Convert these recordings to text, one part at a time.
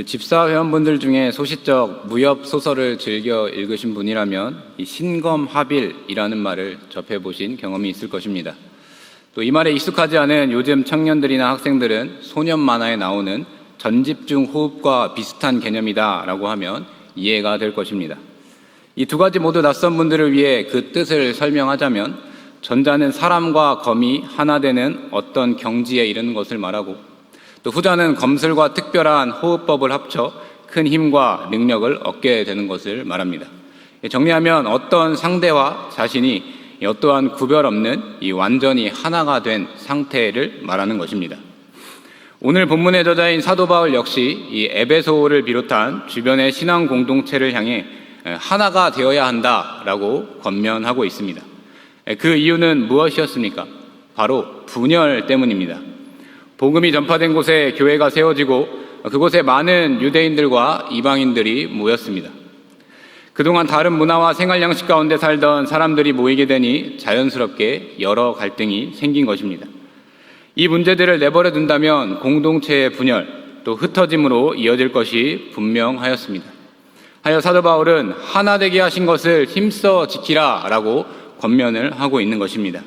우리 집사 회원분들 중에 소시적 무협 소설을 즐겨 읽으신 분이라면 이 신검하빌이라는 말을 접해보신 경험이 있을 것입니다. 또 이 말에 익숙하지 않은 요즘 청년들이나 학생들은 소년 만화에 나오는 전집중 호흡과 비슷한 개념이다라고 하면 이해가 될 것입니다. 이 두 가지 모두 낯선 분들을 위해 그 뜻을 설명하자면, 전자는 사람과 검이 하나 되는 어떤 경지에 이르는 것을 말하고, 또 후자는 검술과 특별한 호흡법을 합쳐 큰 힘과 능력을 얻게 되는 것을 말합니다. 정리하면 어떤 상대와 자신이 어떠한 구별 없는 이 완전히 하나가 된 상태를 말하는 것입니다. 오늘 본문의 저자인 사도 바울 역시 이 에베소를 비롯한 주변의 신앙 공동체를 향해 하나가 되어야 한다라고 권면하고 있습니다. 그 이유는 무엇이었습니까? 바로 분열 때문입니다. 복음이 전파된 곳에 교회가 세워지고 그곳에 많은 유대인들과 이방인들이 모였습니다. 그동안 다른 문화와 생활 양식 가운데 살던 사람들이 모이게 되니 자연스럽게 여러 갈등이 생긴 것입니다. 이 문제들을 내버려 둔다면 공동체의 분열, 또 흩어짐으로 이어질 것이 분명하였습니다. 하여 사도 바울은 하나 되게 하신 것을 힘써 지키라 라고 권면을 하고 있는 것입니다.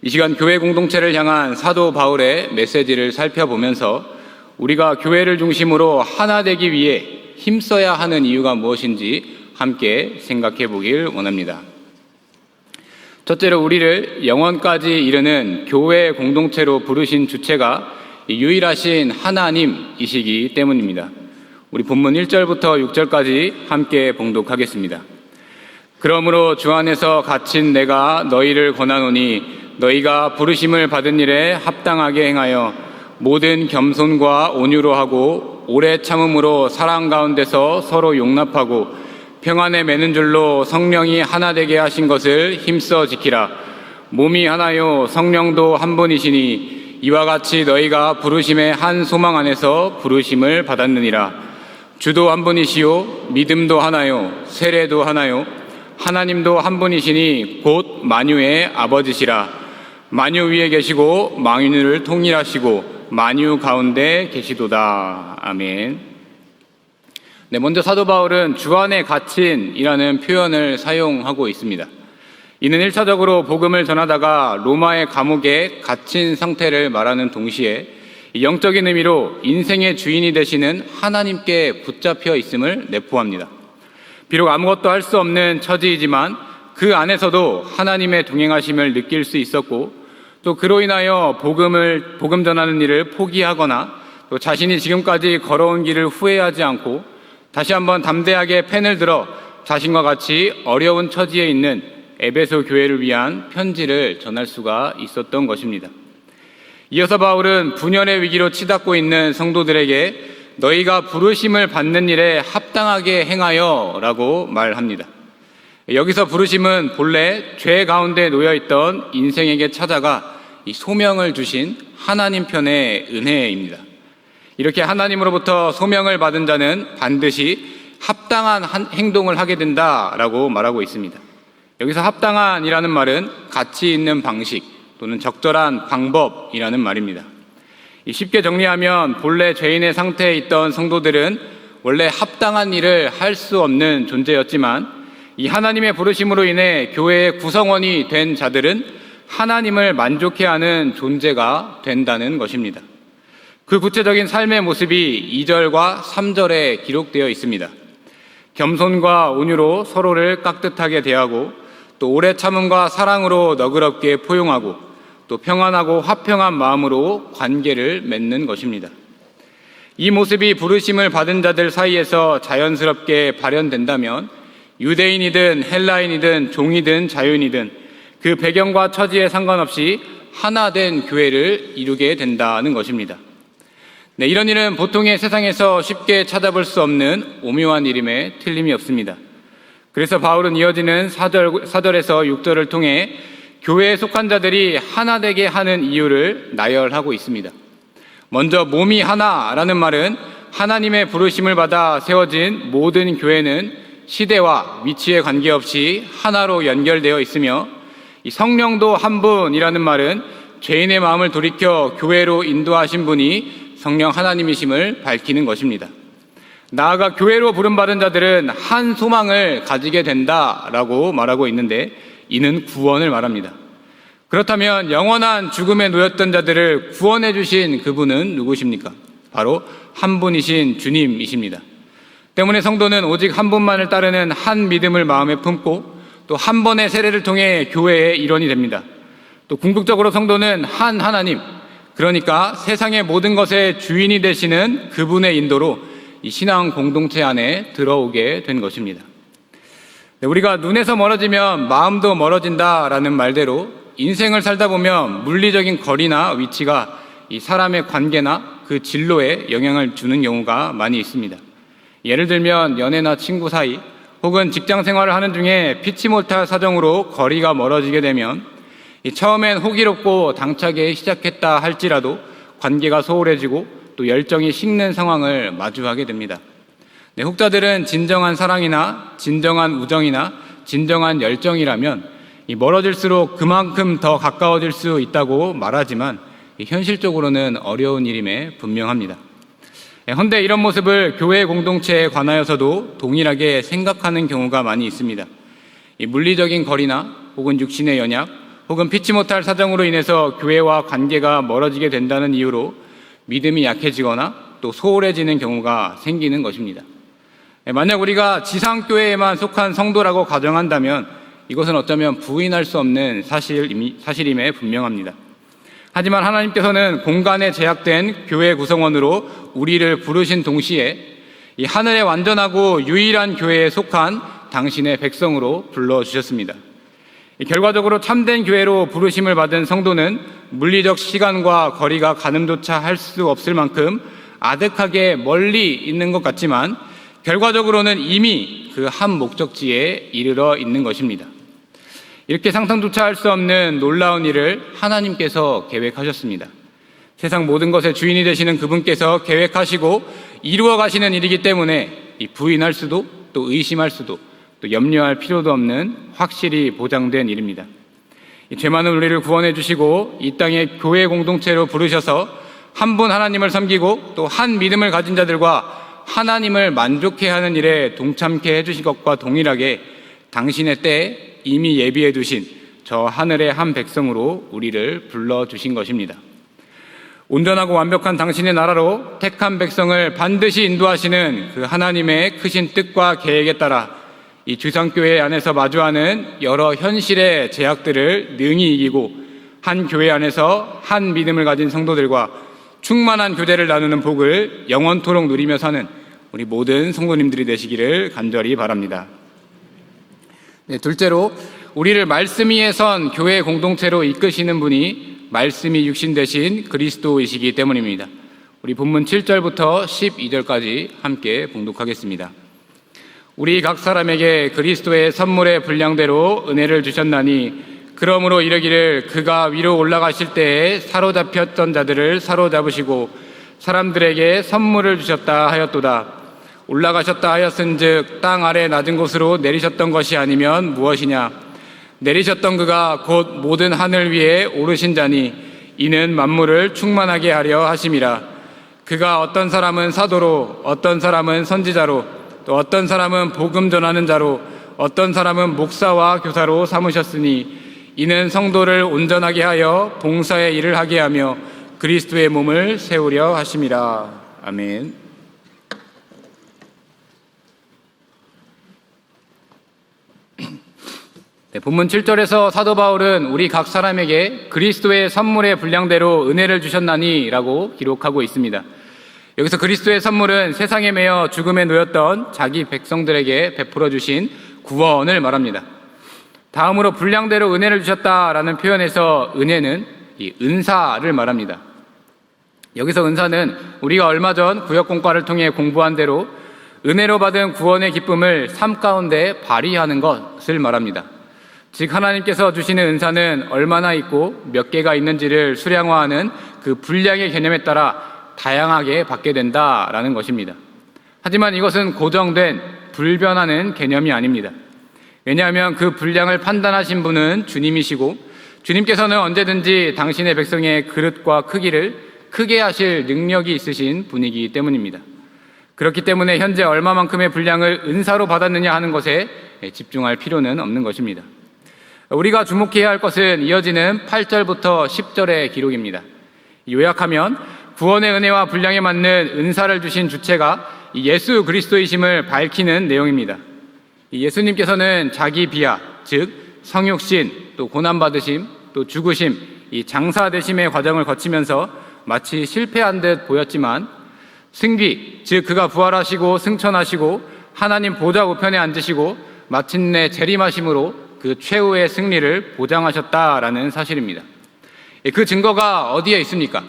이 시간 교회 공동체를 향한 사도 바울의 메시지를 살펴보면서 우리가 교회를 중심으로 하나 되기 위해 힘써야 하는 이유가 무엇인지 함께 생각해 보길 원합니다. 첫째로 우리를 영원까지 이르는 교회 공동체로 부르신 주체가 유일하신 하나님이시기 때문입니다. 우리 본문 1절부터 6절까지 함께 봉독하겠습니다. 그러므로 주 안에서 갇힌 내가 너희를 권하노니 너희가 부르심을 받은 일에 합당하게 행하여 모든 겸손과 온유로 하고 오래 참음으로 사랑 가운데서 서로 용납하고 평안에 매는 줄로 성령이 하나 되게 하신 것을 힘써 지키라. 몸이 하나요 성령도 한 분이시니 이와 같이 너희가 부르심의 한 소망 안에서 부르심을 받았느니라. 주도 한 분이시요 믿음도 하나요 세례도 하나요 하나님도 한 분이시니 곧 만유의 아버지시라. 만유 위에 계시고 만유를 통일하시고 만유 가운데 계시도다. 아멘. 먼저 사도 바울은 주 안에 갇힌이라는 표현을 사용하고 있습니다. 이는 1차적으로 복음을 전하다가 로마의 감옥에 갇힌 상태를 말하는 동시에 영적인 의미로 인생의 주인이 되시는 하나님께 붙잡혀 있음을 내포합니다. 비록 아무것도 할 수 없는 처지이지만 그 안에서도 하나님의 동행하심을 느낄 수 있었고, 또 그로 인하여 복음 전하는 일을 포기하거나 또 자신이 지금까지 걸어온 길을 후회하지 않고 다시 한번 담대하게 펜을 들어 자신과 같이 어려운 처지에 있는 에베소 교회를 위한 편지를 전할 수가 있었던 것입니다. 이어서 바울은 분열의 위기로 치닫고 있는 성도들에게 너희가 부르심을 받는 일에 합당하게 행하여 라고 말합니다. 여기서 부르심은 본래 죄 가운데 놓여있던 인생에게 찾아가 이 소명을 주신 하나님 편의 은혜입니다. 이렇게 하나님으로부터 소명을 받은 자는 반드시 합당한 행동을 하게 된다라고 말하고 있습니다. 여기서 합당한이라는 말은 가치 있는 방식 또는 적절한 방법이라는 말입니다. 쉽게 정리하면 본래 죄인의 상태에 있던 성도들은 원래 합당한 일을 할 수 없는 존재였지만 이 하나님의 부르심으로 인해 교회의 구성원이 된 자들은 하나님을 만족해 하는 존재가 된다는 것입니다. 그 구체적인 삶의 모습이 2절과 3절에 기록되어 있습니다. 겸손과 온유로 서로를 깍듯하게 대하고 또 오래 참음과 사랑으로 너그럽게 포용하고 또 평안하고 화평한 마음으로 관계를 맺는 것입니다. 이 모습이 부르심을 받은 자들 사이에서 자연스럽게 발현된다면 유대인이든 헬라인이든 종이든 자유인이든 그 배경과 처지에 상관없이 하나 된 교회를 이루게 된다는 것입니다. 이런 일은 보통의 세상에서 쉽게 찾아볼 수 없는 오묘한 일임에 틀림이 없습니다. 그래서 바울은 이어지는 4절에서 6절을 통해 교회에 속한 자들이 하나 되게 하는 이유를 나열하고 있습니다. 먼저 몸이 하나라는 말은 하나님의 부르심을 받아 세워진 모든 교회는 시대와 위치에 관계없이 하나로 연결되어 있으며, 이 성령도 한 분이라는 말은 죄인의 마음을 돌이켜 교회로 인도하신 분이 성령 하나님이심을 밝히는 것입니다. 나아가 교회로 부름받은 자들은 한 소망을 가지게 된다라고 말하고 있는데, 이는 구원을 말합니다. 그렇다면 영원한 죽음에 놓였던 자들을 구원해 주신 그분은 누구십니까? 바로 한 분이신 주님이십니다. 때문에 성도는 오직 한 분만을 따르는 한 믿음을 마음에 품고 또 한 번의 세례를 통해 교회의 일원이 됩니다. 또 궁극적으로 성도는 한 하나님, 그러니까 세상의 모든 것의 주인이 되시는 그분의 인도로 이 신앙 공동체 안에 들어오게 된 것입니다. 우리가 눈에서 멀어지면 마음도 멀어진다라는 말대로 인생을 살다 보면 물리적인 거리나 위치가 이 사람의 관계나 그 진로에 영향을 주는 경우가 많이 있습니다. 예를 들면 연애나 친구 사이 혹은 직장 생활을 하는 중에 피치 못할 사정으로 거리가 멀어지게 되면 처음엔 호기롭고 당차게 시작했다 할지라도 관계가 소홀해지고 또 열정이 식는 상황을 마주하게 됩니다. 혹자들은 진정한 사랑이나 진정한 우정이나 진정한 열정이라면 멀어질수록 그만큼 더 가까워질 수 있다고 말하지만 현실적으로는 어려운 일임에 분명합니다. 헌데 이런 모습을 교회 공동체에 관하여서도 동일하게 생각하는 경우가 많이 있습니다. 물리적인 거리나 혹은 육신의 연약 혹은 피치 못할 사정으로 인해서 교회와 관계가 멀어지게 된다는 이유로 믿음이 약해지거나 또 소홀해지는 경우가 생기는 것입니다. 만약 우리가 지상교회에만 속한 성도라고 가정한다면 이것은 어쩌면 부인할 수 없는 사실임에 분명합니다. 하지만 하나님께서는 공간에 제약된 교회 구성원으로 우리를 부르신 동시에 이 하늘의 완전하고 유일한 교회에 속한 당신의 백성으로 불러주셨습니다. 결과적으로 참된 교회로 부르심을 받은 성도는 물리적 시간과 거리가 가늠조차 할 수 없을 만큼 아득하게 멀리 있는 것 같지만 결과적으로는 이미 그 한 목적지에 이르러 있는 것입니다. 이렇게 상상조차 할 수 없는 놀라운 일을 하나님께서 계획하셨습니다. 세상 모든 것의 주인이 되시는 그분께서 계획하시고 이루어 가시는 일이기 때문에 부인할 수도 또 의심할 수도 또 염려할 필요도 없는 확실히 보장된 일입니다. 죄 많은 우리를 구원해 주시고 이 땅의 교회 공동체로 부르셔서 한 분 하나님을 섬기고 또 한 믿음을 가진 자들과 하나님을 만족해 하는 일에 동참케 해주신 것과 동일하게 당신의 때에 이미 예비해 두신 저 하늘의 한 백성으로 우리를 불러주신 것입니다. 온전하고 완벽한 당신의 나라로 택한 백성을 반드시 인도하시는 그 하나님의 크신 뜻과 계획에 따라 이 지상교회 안에서 마주하는 여러 현실의 제약들을 능히 이기고 한 교회 안에서 한 믿음을 가진 성도들과 충만한 교제를 나누는 복을 영원토록 누리며 사는 우리 모든 성도님들이 되시기를 간절히 바랍니다. 둘째로 우리를 말씀 위에 선 교회 공동체로 이끄시는 분이 말씀이 육신 되신 그리스도이시기 때문입니다. 우리 본문 7절부터 12절까지 함께 봉독하겠습니다. 우리 각 사람에게 그리스도의 선물의 분량대로 은혜를 주셨나니 그러므로 이르기를 그가 위로 올라가실 때에 사로잡혔던 자들을 사로잡으시고 사람들에게 선물을 주셨다 하였도다. 올라가셨다 하였은즉 땅 아래 낮은 곳으로 내리셨던 것이 아니면 무엇이냐? 내리셨던 그가 곧 모든 하늘 위에 오르신 자니 이는 만물을 충만하게 하려 하심이라. 그가 어떤 사람은 사도로 어떤 사람은 선지자로 또 어떤 사람은 복음 전하는 자로 어떤 사람은 목사와 교사로 삼으셨으니 이는 성도를 온전하게 하여 봉사의 일을 하게 하며 그리스도의 몸을 세우려 하심이라. 아멘. 본문 7절에서 사도 바울은 우리 각 사람에게 그리스도의 선물의 분량대로 은혜를 주셨나니 라고 기록하고 있습니다. 여기서 그리스도의 선물은 세상에 매여 죽음에 놓였던 자기 백성들에게 베풀어 주신 구원을 말합니다. 다음으로 분량대로 은혜를 주셨다라는 표현에서 은혜는 이 은사를 말합니다. 여기서 은사는 우리가 얼마 전 구역공과를 통해 공부한 대로 은혜로 받은 구원의 기쁨을 삶 가운데 발휘하는 것을 말합니다. 즉 하나님께서 주시는 은사는 얼마나 있고 몇 개가 있는지를 수량화하는 그 분량의 개념에 따라 다양하게 받게 된다라는 것입니다. 하지만 이것은 고정된 불변하는 개념이 아닙니다. 왜냐하면 그 분량을 판단하신 분은 주님이시고 주님께서는 언제든지 당신의 백성의 그릇과 크기를 크게 하실 능력이 있으신 분이기 때문입니다. 그렇기 때문에 현재 얼마만큼의 분량을 은사로 받았느냐 하는 것에 집중할 필요는 없는 것입니다. 우리가 주목해야 할 것은 이어지는 8절부터 10절의 기록입니다. 요약하면 구원의 은혜와 분량에 맞는 은사를 주신 주체가 예수 그리스도이심을 밝히는 내용입니다. 예수님께서는 자기 비하, 즉 성육신, 또 고난받으심, 또 죽으심, 이 장사되심의 과정을 거치면서 마치 실패한 듯 보였지만 승귀, 즉 그가 부활하시고 승천하시고 하나님 보좌 우편에 앉으시고 마침내 재림하심으로 그 최후의 승리를 보장하셨다라는 사실입니다. 그 증거가 어디에 있습니까?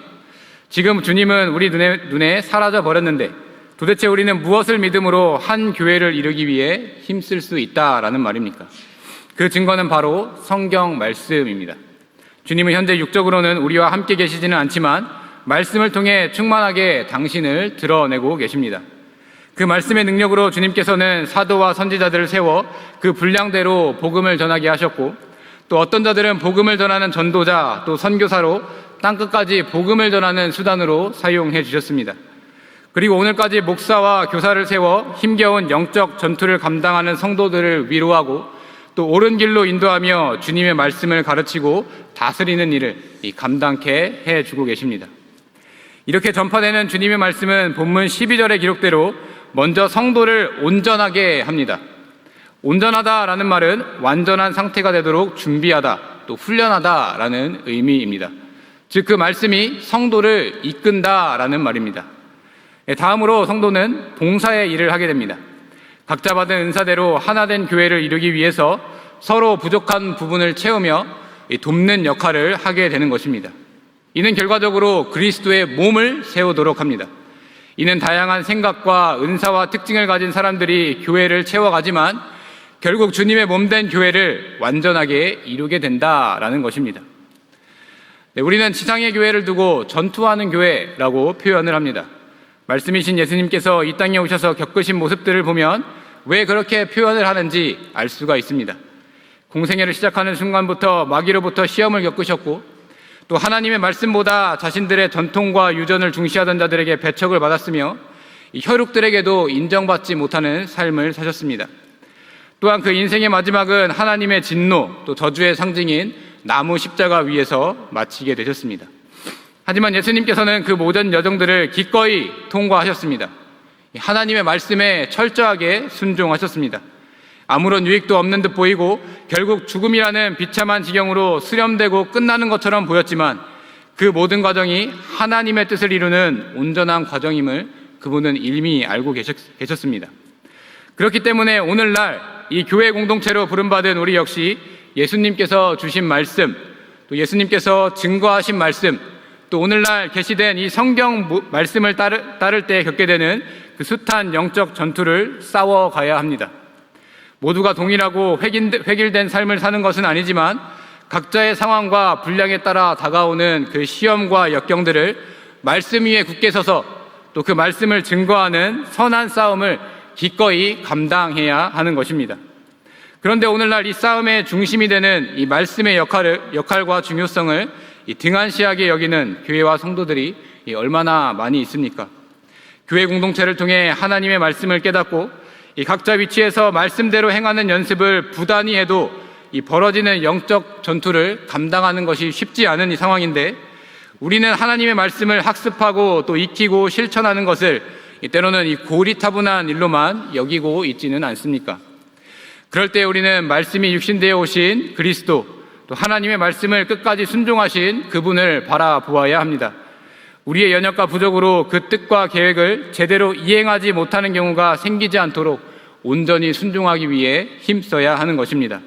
지금 주님은 우리 눈에 사라져 버렸는데 도대체 우리는 무엇을 믿음으로 한 교회를 이루기 위해 힘쓸 수 있다라는 말입니까? 그 증거는 바로 성경 말씀입니다. 주님은 현재 육적으로는 우리와 함께 계시지는 않지만 말씀을 통해 충만하게 당신을 드러내고 계십니다. 그 말씀의 능력으로 주님께서는 사도와 선지자들을 세워 그 분량대로 복음을 전하게 하셨고, 또 어떤 자들은 복음을 전하는 전도자, 또 선교사로 땅끝까지 복음을 전하는 수단으로 사용해 주셨습니다. 그리고 오늘까지 목사와 교사를 세워 힘겨운 영적 전투를 감당하는 성도들을 위로하고 또 옳은 길로 인도하며 주님의 말씀을 가르치고 다스리는 일을 감당케 해주고 계십니다. 이렇게 전파되는 주님의 말씀은 본문 12절의 기록대로 먼저 성도를 온전하게 합니다. 온전하다라는 말은 완전한 상태가 되도록 준비하다, 또 훈련하다라는 의미입니다. 즉 그 말씀이 성도를 이끈다라는 말입니다. 다음으로 성도는 봉사의 일을 하게 됩니다. 각자 받은 은사대로 하나된 교회를 이루기 위해서 서로 부족한 부분을 채우며 돕는 역할을 하게 되는 것입니다. 이는 결과적으로 그리스도의 몸을 세우도록 합니다. 이는 다양한 생각과 은사와 특징을 가진 사람들이 교회를 채워가지만 결국 주님의 몸된 교회를 완전하게 이루게 된다라는 것입니다. 우리는 지상의 교회를 두고 전투하는 교회라고 표현을 합니다. 말씀이신 예수님께서 이 땅에 오셔서 겪으신 모습들을 보면 왜 그렇게 표현을 하는지 알 수가 있습니다. 공생애를 시작하는 순간부터 마귀로부터 시험을 겪으셨고, 또 하나님의 말씀보다 자신들의 전통과 유전을 중시하던 자들에게 배척을 받았으며 혈육들에게도 인정받지 못하는 삶을 사셨습니다. 또한 그 인생의 마지막은 하나님의 진노, 또 저주의 상징인 나무 십자가 위에서 마치게 되셨습니다. 하지만 예수님께서는 그 모든 여정들을 기꺼이 통과하셨습니다. 하나님의 말씀에 철저하게 순종하셨습니다. 아무런 유익도 없는 듯 보이고 결국 죽음이라는 비참한 지경으로 수렴되고 끝나는 것처럼 보였지만 그 모든 과정이 하나님의 뜻을 이루는 온전한 과정임을 그분은 이미 알고 계셨습니다. 그렇기 때문에 오늘날 이 교회 공동체로 부름받은 우리 역시 예수님께서 주신 말씀, 또 예수님께서 증거하신 말씀, 또 오늘날 계시된 이 성경 말씀을 따를 때 겪게 되는 그 숱한 영적 전투를 싸워가야 합니다. 모두가 동일하고 획일된 삶을 사는 것은 아니지만 각자의 상황과 분량에 따라 다가오는 그 시험과 역경들을 말씀 위에 굳게 서서 또 그 말씀을 증거하는 선한 싸움을 기꺼이 감당해야 하는 것입니다. 그런데 오늘날 이 싸움의 중심이 되는 이 말씀의 역할과 중요성을 등한시하게 여기는 교회와 성도들이 얼마나 많이 있습니까? 교회 공동체를 통해 하나님의 말씀을 깨닫고 이 각자 위치에서 말씀대로 행하는 연습을 부단히 해도 이 벌어지는 영적 전투를 감당하는 것이 쉽지 않은 이 상황인데, 우리는 하나님의 말씀을 학습하고 또 익히고 실천하는 것을 때로는 이 고리타분한 일로만 여기고 있지는 않습니까? 그럴 때 우리는 말씀이 육신되어 오신 그리스도, 또 하나님의 말씀을 끝까지 순종하신 그분을 바라보아야 합니다. 우리의 연약과 부족으로 그 뜻과 계획을 제대로 이행하지 못하는 경우가 생기지 않도록 온전히 순종하기 위해 힘써야 하는 것입니다.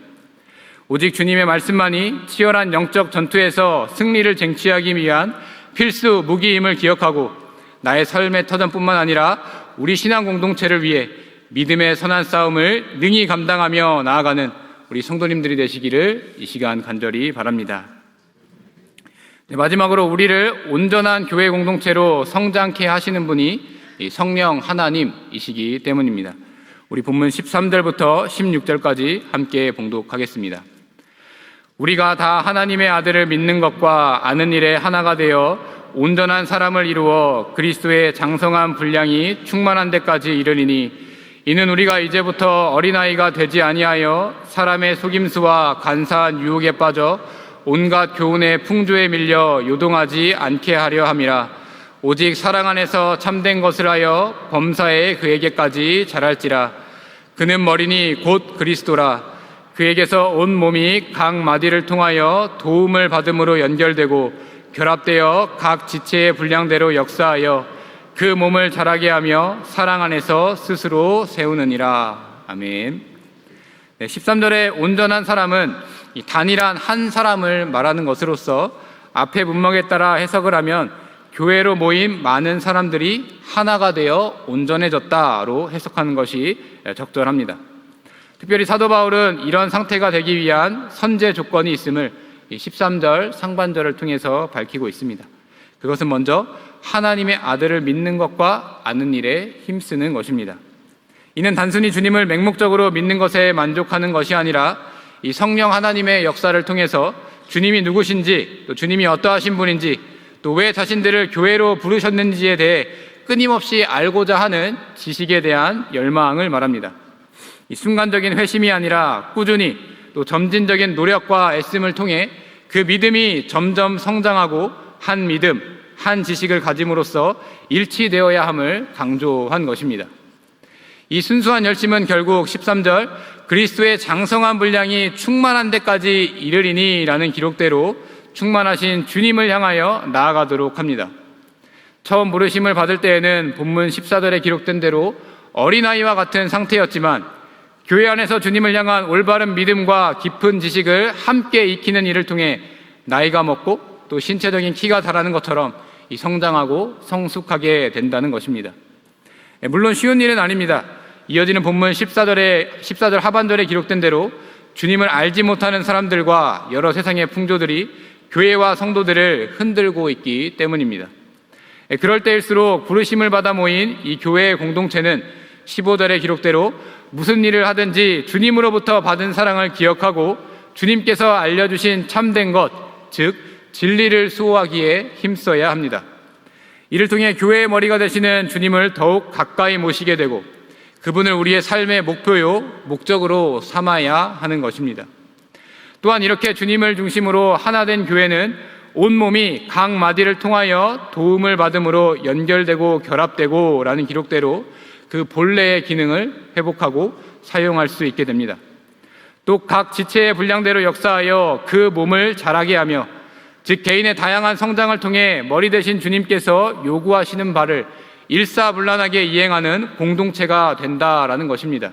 오직 주님의 말씀만이 치열한 영적 전투에서 승리를 쟁취하기 위한 필수 무기임을 기억하고 나의 삶의 터전뿐만 아니라 우리 신앙 공동체를 위해 믿음의 선한 싸움을 능히 감당하며 나아가는 우리 성도님들이 되시기를 이 시간 간절히 바랍니다. 마지막으로 우리를 온전한 교회 공동체로 성장케 하시는 분이 성령 하나님이시기 때문입니다. 우리 본문 13절부터 16절까지 함께 봉독하겠습니다. 우리가 다 하나님의 아들을 믿는 것과 아는 일에 하나가 되어 온전한 사람을 이루어 그리스도의 장성한 분량이 충만한 데까지 이르리니 이는 우리가 이제부터 어린아이가 되지 아니하여 사람의 속임수와 간사한 유혹에 빠져 온갖 교훈의 풍조에 밀려 요동하지 않게 하려 함이라. 오직 사랑 안에서 참된 것을 하여 범사에 그에게까지 자랄지라. 그는 머리니 곧 그리스도라. 그에게서 온 몸이 각 마디를 통하여 도움을 받음으로 연결되고 결합되어 각 지체의 분량대로 역사하여 그 몸을 자라게 하며 사랑 안에서 스스로 세우느니라. 아멘. 13절의 온전한 사람은 이 단일한 한 사람을 말하는 것으로서 앞의 문맥에 따라 해석을 하면 교회로 모인 많은 사람들이 하나가 되어 온전해졌다로 해석하는 것이 적절합니다. 특별히 사도 바울은 이런 상태가 되기 위한 선제 조건이 있음을 13절 상반절을 통해서 밝히고 있습니다. 그것은 먼저 하나님의 아들을 믿는 것과 아는 일에 힘쓰는 것입니다. 이는 단순히 주님을 맹목적으로 믿는 것에 만족하는 것이 아니라 이 성령 하나님의 역사를 통해서 주님이 누구신지, 또 주님이 어떠하신 분인지, 또 왜 자신들을 교회로 부르셨는지에 대해 끊임없이 알고자 하는 지식에 대한 열망을 말합니다. 이 순간적인 회심이 아니라 꾸준히 또 점진적인 노력과 애씀을 통해 그 믿음이 점점 성장하고 한 믿음, 한 지식을 가짐으로써 일치되어야 함을 강조한 것입니다. 이 순수한 열심은 결국 13절 그리스도의 장성한 분량이 충만한 데까지 이르리니 라는 기록대로 충만하신 주님을 향하여 나아가도록 합니다. 처음 부르심을 받을 때에는 본문 14절에 기록된 대로 어린아이와 같은 상태였지만 교회 안에서 주님을 향한 올바른 믿음과 깊은 지식을 함께 익히는 일을 통해 나이가 먹고 또 신체적인 키가 자라는 것처럼 이 성장하고 성숙하게 된다는 것입니다. 물론 쉬운 일은 아닙니다. 이어지는 본문 14절 하반절에 기록된 대로 주님을 알지 못하는 사람들과 여러 세상의 풍조들이 교회와 성도들을 흔들고 있기 때문입니다. 그럴 때일수록 부르심을 받아 모인 이 교회의 공동체는 15절의 기록대로 무슨 일을 하든지 주님으로부터 받은 사랑을 기억하고 주님께서 알려주신 참된 것, 즉 진리를 수호하기에 힘써야 합니다. 이를 통해 교회의 머리가 되시는 주님을 더욱 가까이 모시게 되고 그분을 우리의 삶의 목표요, 목적으로 삼아야 하는 것입니다. 또한 이렇게 주님을 중심으로 하나 된 교회는 온몸이 각 마디를 통하여 도움을 받음으로 연결되고 결합되고 라는 기록대로 그 본래의 기능을 회복하고 사용할 수 있게 됩니다. 또 각 지체의 분량대로 역사하여 그 몸을 자라게 하며 즉 개인의 다양한 성장을 통해 머리 되신 주님께서 요구하시는 바를 일사불란하게 이행하는 공동체가 된다라는 것입니다.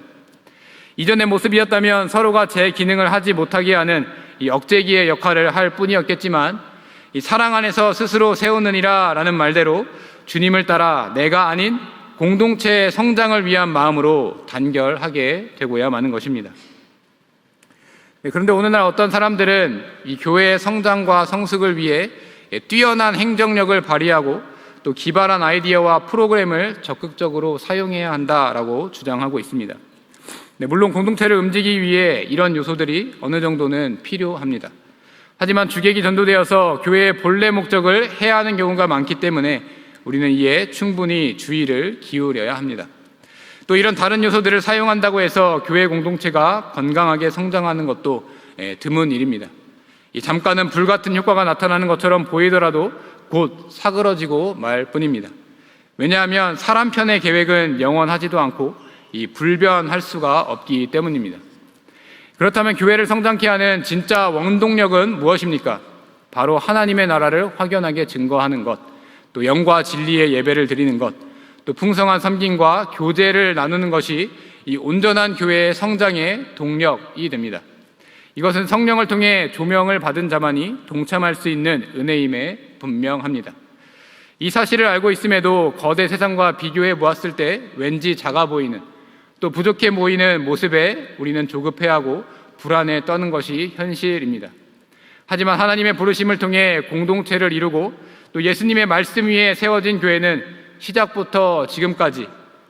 이전의 모습이었다면 서로가 제 기능을 하지 못하게 하는 이 억제기의 역할을 할 뿐이었겠지만 이 사랑 안에서 스스로 세우느니라 라는 말대로 주님을 따라 내가 아닌 공동체의 성장을 위한 마음으로 단결하게 되고야 마는 것입니다. 그런데 오늘날 어떤 사람들은 이 교회의 성장과 성숙을 위해 뛰어난 행정력을 발휘하고 또 기발한 아이디어와 프로그램을 적극적으로 사용해야 한다라고 주장하고 있습니다. 물론 공동체를 움직이기 위해 이런 요소들이 어느 정도는 필요합니다. 하지만 주객이 전도되어서 교회의 본래 목적을 해야 하는 경우가 많기 때문에 우리는 이에 충분히 주의를 기울여야 합니다. 또 이런 다른 요소들을 사용한다고 해서 교회 공동체가 건강하게 성장하는 것도 드문 일입니다. 잠깐은 불같은 효과가 나타나는 것처럼 보이더라도 곧 사그러지고 말 뿐입니다. 왜냐하면 사람 편의 계획은 영원하지도 않고 불변할 수가 없기 때문입니다. 그렇다면 교회를 성장케 하는 진짜 원동력은 무엇입니까? 바로 하나님의 나라를 확연하게 증거하는 것, 또 영과 진리의 예배를 드리는 것, 또 풍성한 섬김과 교제를 나누는 것이 이 온전한 교회의 성장의 동력이 됩니다. 이것은 성령을 통해 조명을 받은 자만이 동참할 수 있는 은혜임에 분명합니다. 이 사실을 알고 있음에도 거대 세상과 비교해 보았을 때 왠지 작아 보이는 또 부족해 보이는 모습에 우리는 조급해하고 불안에 떠는 것이 현실입니다. 하지만 하나님의 부르심을 통해 공동체를 이루고 또 예수님의 말씀 위에 세워진 교회는 시작부터 지금까지,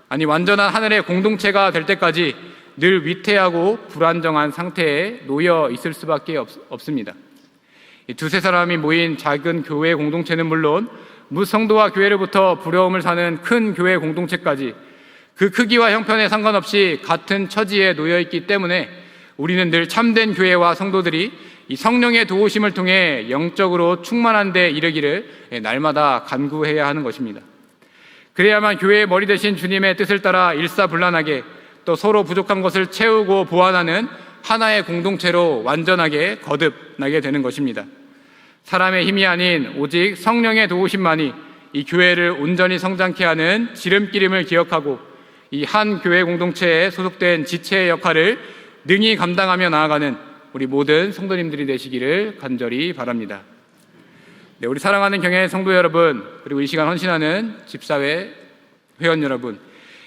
아니 완전한 하늘의 공동체가 될 때까지 늘 위태하고 불안정한 상태에 놓여 있을 수밖에 없습니다. 두세 사람이 모인 작은 교회 공동체는 물론 무성도와 교회로부터 부러움을 사는 큰 교회 공동체까지 그 크기와 형편에 상관없이 같은 처지에 놓여 있기 때문에 우리는 늘 참된 교회와 성도들이 이 성령의 도우심을 통해 영적으로 충만한 데 이르기를 날마다 간구해야 하는 것입니다. 그래야만 교회의 머리 되신 주님의 뜻을 따라 일사불란하게 또 서로 부족한 것을 채우고 보완하는 하나의 공동체로 완전하게 거듭나게 되는 것입니다. 사람의 힘이 아닌 오직 성령의 도우심만이 이 교회를 온전히 성장케 하는 지름길임을 기억하고 이 한 교회 공동체에 소속된 지체의 역할을 능히 감당하며 나아가는 우리 모든 성도님들이 되시기를 간절히 바랍니다. 네, 우리 사랑하는 경외 성도 여러분, 그리고 이 시간 헌신하는 집사회 회원 여러분,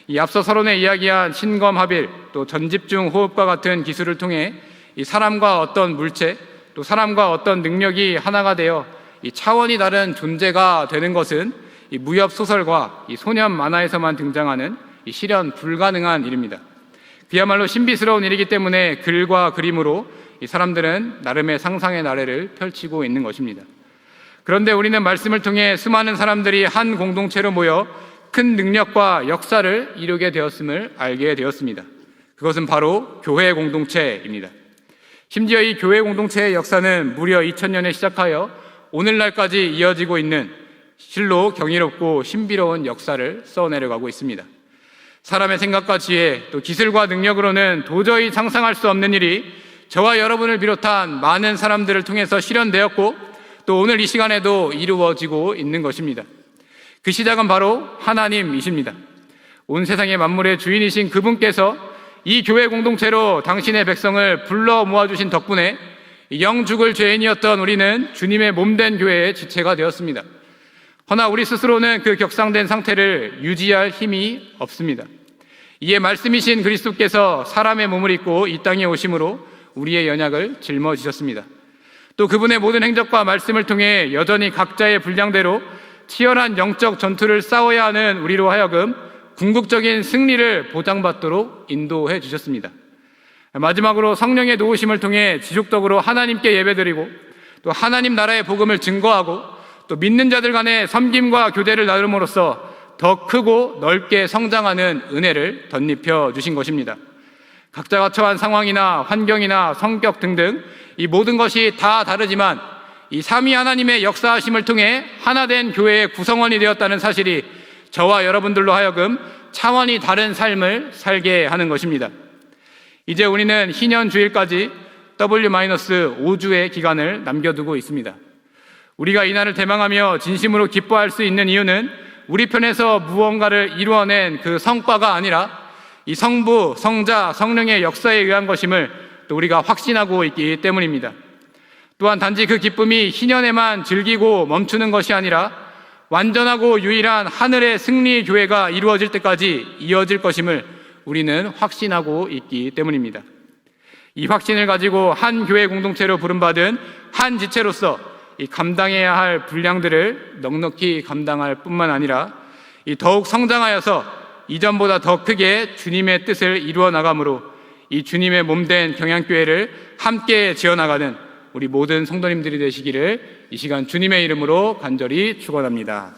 이 앞서 서론에 이야기한 신검합일 또 전집중 호흡과 같은 기술을 통해 이 사람과 어떤 물체 또 사람과 어떤 능력이 하나가 되어 이 차원이 다른 존재가 되는 것은 이 무협 소설과 이 소년 만화에서만 등장하는 이 실현 불가능한 일입니다. 그야말로 신비스러운 일이기 때문에 글과 그림으로 이 사람들은 나름의 상상의 나래를 펼치고 있는 것입니다. 그런데 우리는 말씀을 통해 수많은 사람들이 한 공동체로 모여 큰 능력과 역사를 이루게 되었음을 알게 되었습니다. 그것은 바로 교회 공동체입니다. 심지어 이 교회 공동체의 역사는 무려 2000년에 시작하여 오늘날까지 이어지고 있는 실로 경이롭고 신비로운 역사를 써내려가고 있습니다. 사람의 생각과 지혜 또 기술과 능력으로는 도저히 상상할 수 없는 일이 저와 여러분을 비롯한 많은 사람들을 통해서 실현되었고 또 오늘 이 시간에도 이루어지고 있는 것입니다. 그 시작은 바로 하나님이십니다. 온 세상의 만물의 주인이신 그분께서 이 교회 공동체로 당신의 백성을 불러 모아주신 덕분에 영 죽을 죄인이었던 우리는 주님의 몸된 교회의 지체가 되었습니다. 허나 우리 스스로는 그 격상된 상태를 유지할 힘이 없습니다. 이에 말씀이신 그리스도께서 사람의 몸을 입고 이 땅에 오심으로 우리의 연약을 짊어지셨습니다. 또 그분의 모든 행적과 말씀을 통해 여전히 각자의 분량대로 치열한 영적 전투를 싸워야 하는 우리로 하여금 궁극적인 승리를 보장받도록 인도해 주셨습니다. 마지막으로 성령의 도우심을 통해 지속적으로 하나님께 예배드리고 또 하나님 나라의 복음을 증거하고 또 믿는 자들 간의 섬김과 교제를 나눔으로써 더 크고 넓게 성장하는 은혜를 덧입혀 주신 것입니다. 각자가 처한 상황이나 환경이나 성격 등등 이 모든 것이 다 다르지만 이 삼위 하나님의 역사하심을 통해 하나된 교회의 구성원이 되었다는 사실이 저와 여러분들로 하여금 차원이 다른 삶을 살게 하는 것입니다. 이제 우리는 희년 주일까지 W-5주의 기간을 남겨두고 있습니다. 우리가 이날을 대망하며 진심으로 기뻐할 수 있는 이유는 우리 편에서 무언가를 이루어낸 그 성과가 아니라 이 성부, 성자, 성령의 역사에 의한 것임을 또 우리가 확신하고 있기 때문입니다. 또한 단지 그 기쁨이 희년에만 즐기고 멈추는 것이 아니라 완전하고 유일한 하늘의 승리 교회가 이루어질 때까지 이어질 것임을 우리는 확신하고 있기 때문입니다. 이 확신을 가지고 한 교회 공동체로 부름받은 한 지체로서 이 감당해야 할 분량들을 넉넉히 감당할 뿐만 아니라 이 더욱 성장하여서 이전보다 더 크게 주님의 뜻을 이루어 나감으로 이 주님의 몸된 경양교회를 함께 지어나가는 우리 모든 성도님들이 되시기를 이 시간 주님의 이름으로 간절히 축원합니다.